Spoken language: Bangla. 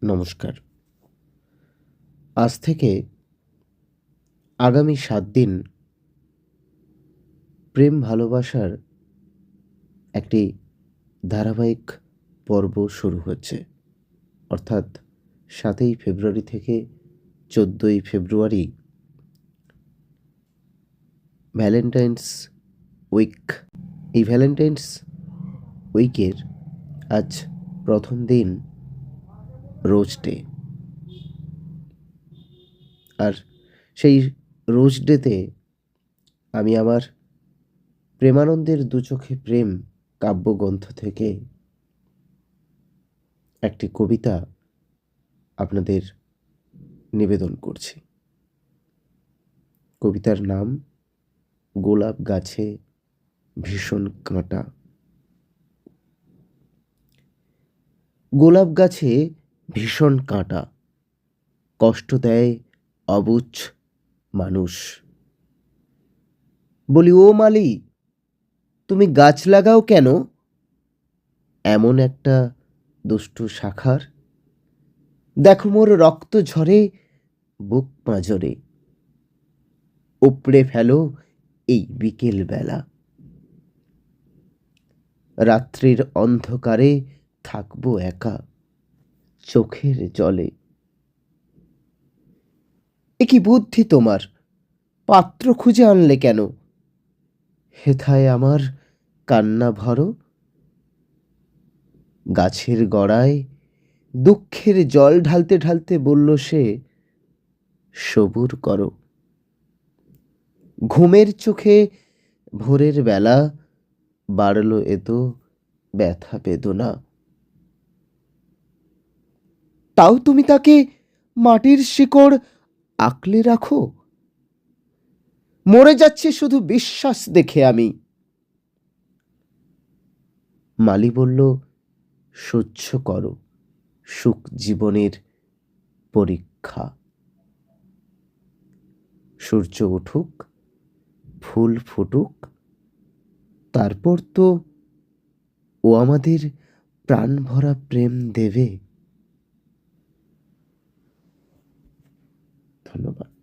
নমস্কার। আজ থেকে আগামী ৭ দিন প্রেম ভালোবাসার একটি ধারাবাহিক পর্ব শুরু হচ্ছে। অর্থাৎ ৭ই ফেব্রুয়ারি থেকে ১৪ই ফেব্রুয়ারি ভ্যালেন্টাইনস উইক। এই ভ্যালেন্টাইনস উইকের আজ প্রথম দিন রোজ ডে। আর সেই রোজ ডেতে আমি আমার প্রেমানন্দের দু চোখে প্রেম কাব্যগ্রন্থ থেকে একটি কবিতা আপনাদের নিবেদন করছি। কবিতার নাম গোলাপ গাছে ভীষণ কাঁটা। গোলাপ গাছে ভীষণ কাঁটা, কষ্ট দেয় অবুঝ মানুষ। বলি, ও মালি, তুমি গাছ লাগাও কেন এমন একটা দুষ্টু শাখার? দেখো মোর রক্ত ঝরে বুক পাঁজরে, উপড়ে ফেলো এই বিকেল বেলা। রাত্রির অন্ধকারে থাকবো একা চোখের জলে। এ কি বুদ্ধি তোমার, পাত্র খুঁজে আনলে কেন? হেথায় আমার কান্না ভরো, গাছের গড়ায় দুঃখের জল ঢালতে ঢালতে বলল সে, সবুর করো। ঘুমের চোখে ভোরের বেলা বাড়ল এতো ব্যথা বেদনা। তাও তুমি তাকে মাটির শিকড় আঁকলে রাখো। মরে যাচ্ছে শুধু বিশ্বাস দেখে আমি। মালি বলল, সহ্য করো সুখ জীবনের পরীক্ষা। সূর্য উঠুক, ফুল ফুটুক, তারপর তো ও আমাদের প্রাণ ভরা প্রেম দেবে। ধন্যবাদ।